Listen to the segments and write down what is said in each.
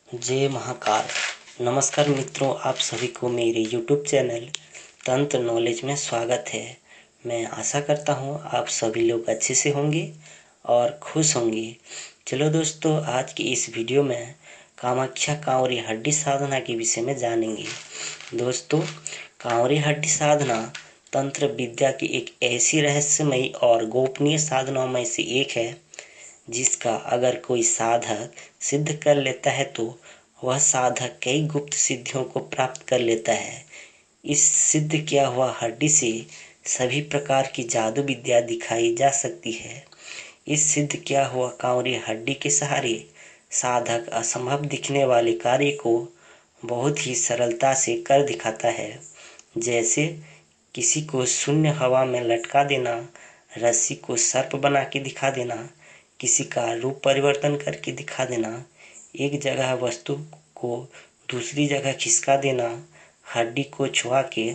जय महाकाल। नमस्कार मित्रों, आप सभी को मेरे YouTube चैनल तंत्र नॉलेज में स्वागत है। मैं आशा करता हूँ आप सभी लोग अच्छे से होंगे और खुश होंगे। चलो दोस्तों, आज की इस वीडियो में कामाख्या कांवरी हड्डी साधना के विषय में जानेंगे। दोस्तों, कांवरी हड्डी साधना तंत्र विद्या की एक ऐसी रहस्यमयी और गोपनीय साधनाओं में से एक है जिसका अगर कोई साधक सिद्ध कर लेता है तो वह साधक कई गुप्त सिद्धियों को प्राप्त कर लेता है। इस सिद्ध किया हुआ हड्डी से सभी प्रकार की जादू विद्या दिखाई जा सकती है। इस सिद्ध किया हुआ कांवरी हड्डी के सहारे साधक असंभव दिखने वाले कार्य को बहुत ही सरलता से कर दिखाता है। जैसे किसी को शून्य हवा में लटका देना, रस्सी को सर्प बना के दिखा देना, किसी का रूप परिवर्तन करके दिखा देना, एक जगह वस्तु को दूसरी जगह खिसका देना, हड्डी को छुआ के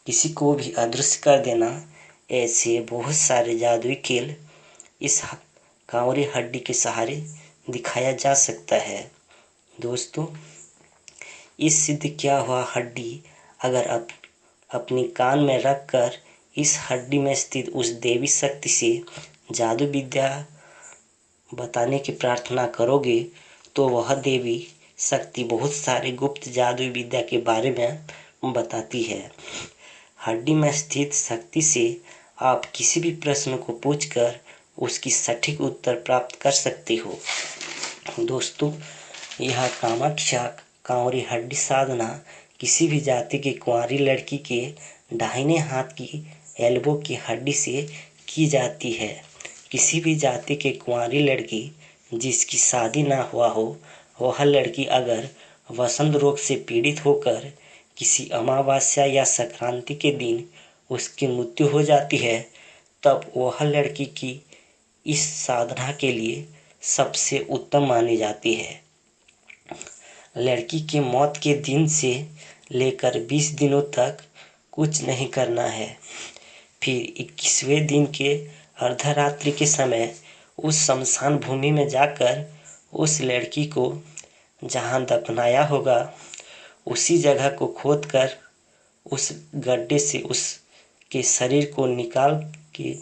किसी को भी अदृश्य कर देना। ऐसे बहुत सारे जादुई खेल इस कांवरी हड्डी के सहारे दिखाया जा सकता है। दोस्तों, इस सिद्ध किया हुआ हड्डी अगर अपनी कान में रखकर इस हड्डी में स्थित उस देवी शक्ति से जादू विद्या बताने की प्रार्थना करोगे तो वह देवी शक्ति बहुत सारे गुप्त जादुई विद्या के बारे में बताती है। हड्डी में स्थित शक्ति से आप किसी भी प्रश्न को पूछकर उसकी सटीक उत्तर प्राप्त कर सकते हो। दोस्तों, यह कामाख्या कांवरी हड्डी साधना किसी भी जाति की कुंवारी लड़की के दाहिने हाथ की एल्बो की हड्डी से की जाती है। किसी भी जाति के कुंवारी लड़की जिसकी शादी ना हुआ हो, वह लड़की अगर वसंत रोग से पीड़ित होकर किसी अमावस्या या संक्रांति के दिन उसकी मृत्यु हो जाती है, तब वह लड़की की इस साधना के लिए सबसे उत्तम मानी जाती है। लड़की के मौत के दिन से लेकर 20 दिनों तक कुछ नहीं करना है। फिर 21वें दिन के अर्धरात्रि के समय उस शमशान भूमि में जाकर उस लड़की को जहाँ दफनाया होगा उसी जगह को खोदकर उस गड्ढे से उसके शरीर को निकाल के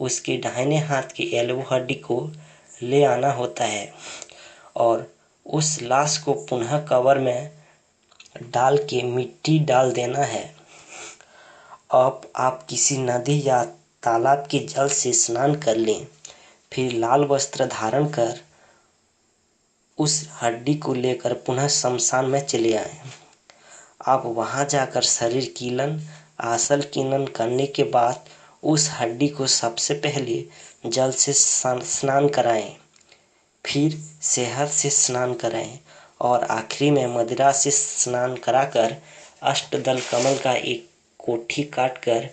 उसके दाहिने हाथ की एल्बो हड्डी को ले आना होता है और उस लाश को पुनः कब्र में डाल के मिट्टी डाल देना है। अब आप किसी नदी या तालाब के जल से स्नान कर लें, फिर लाल वस्त्र धारण कर उस हड्डी को लेकर पुनः शमशान में चले आएं। आप वहां जाकर शरीर कीलन आसल कीलन करने के बाद उस हड्डी को सबसे पहले जल से स्नान कराएं, फिर शहद से स्नान कराएं और आखिरी में मदिरा से स्नान कराकर अष्टदल कमल का एक कोठी काटकर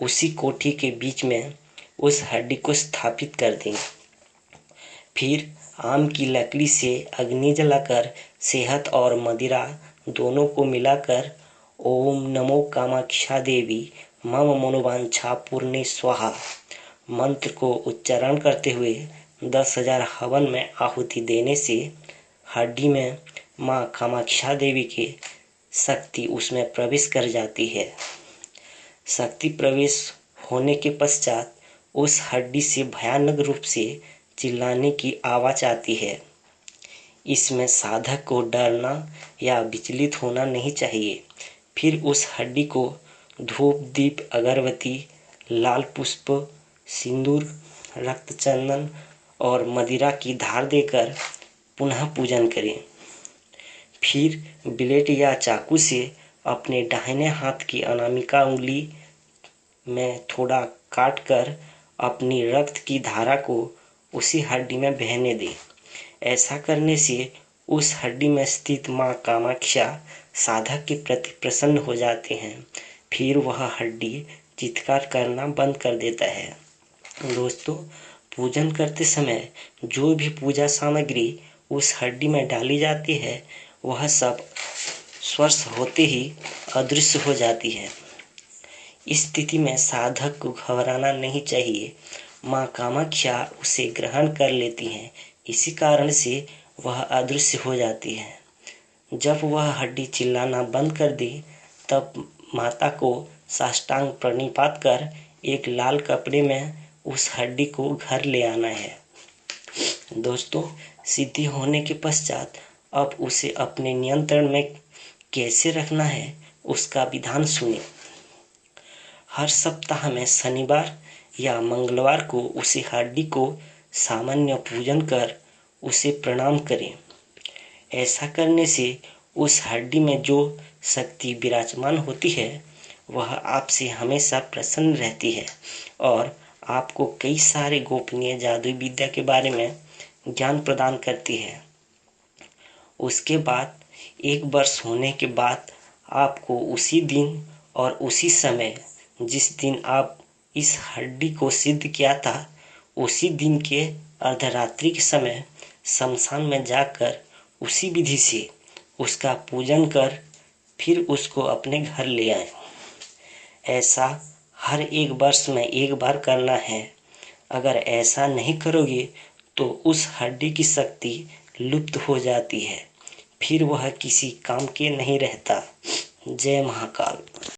उसी कोठी के बीच में उस हड्डी को स्थापित कर दें। फिर आम की लकड़ी से अग्नि जलाकर शहद और मदिरा दोनों को मिलाकर ओम नमो कामाख्या देवी मम मनोवांछा पूर्णे स्वाहा मंत्र को उच्चारण करते हुए 10,000 हवन में आहुति देने से हड्डी में माँ कामाख्या देवी की शक्ति उसमें प्रवेश कर जाती है। शक्ति प्रवेश होने के पश्चात उस हड्डी से भयानक रूप से चिल्लाने की आवाज आती है। इसमें साधक को डरना या विचलित होना नहीं चाहिए। फिर उस हड्डी को धूप दीप अगरबत्ती लाल पुष्प सिंदूर रक्त चंदन और मदिरा की धार देकर पुनः पूजन करें। फिर ब्लेड या चाकू से अपने दाहिने हाथ की अनामिका उंगली में थोड़ा काटकर अपनी रक्त की धारा को उसी हड्डी में बहने दें। ऐसा करने से उस हड्डी में स्थित माँ कामाख्या साधक के प्रति प्रसन्न हो जाते हैं। फिर वह हड्डी चित्कार करना बंद कर देता है। दोस्तों, पूजन करते समय जो भी पूजा सामग्री उस हड्डी में डाली जाती है वह सब स्पर्श होते ही अदृश्य हो जाती है। इस स्थिति में साधक को घबराना नहीं चाहिए। माँ कामाख्या उसे ग्रहण कर लेती हैं, इसी कारण से वह अदृश्य हो जाती है। जब वह हड्डी चिल्लाना बंद कर दे तब माता को साष्टांग प्रणिपात कर एक लाल कपड़े में उस हड्डी को घर ले आना है। दोस्तों, सिद्धि होने के पश्चात अब उसे अपने नियंत्रण में कैसे रखना है उसका विधान सुनिए। हर सप्ताह में शनिवार या मंगलवार को उसी हड्डी को सामान्य पूजन कर उसे प्रणाम करें। ऐसा करने से उस हड्डी में जो शक्ति विराजमान होती है वह आपसे हमेशा प्रसन्न रहती है और आपको कई सारे गोपनीय जादुई विद्या के बारे में ज्ञान प्रदान करती है। उसके बाद 1 वर्ष होने के बाद आपको उसी दिन और उसी समय जिस दिन आप इस हड्डी को सिद्ध किया था उसी दिन के अर्धरात्रि के समय शमशान में जाकर उसी विधि से उसका पूजन कर फिर उसको अपने घर ले आए। ऐसा हर 1 वर्ष में 1 बार करना है। अगर ऐसा नहीं करोगे तो उस हड्डी की शक्ति लुप्त हो जाती है, फिर वह किसी काम के नहीं रहता। जय महाकाल।